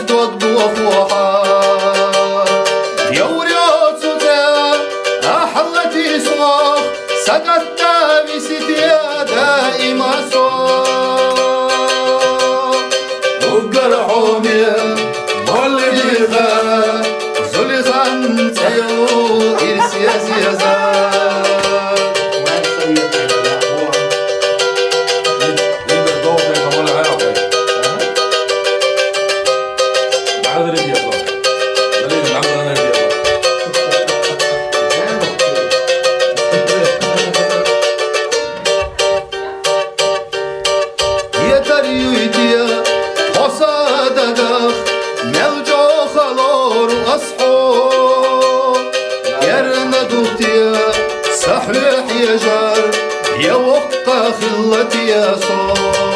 أصدق بوخوحا يوريات سوزا أحلتي صوخ سقطت بستيا دائما صوخ وقرحومي مولديها زلزان تيو إرسيا زيزا صحيح يا جار يا وقت خلتي يا صار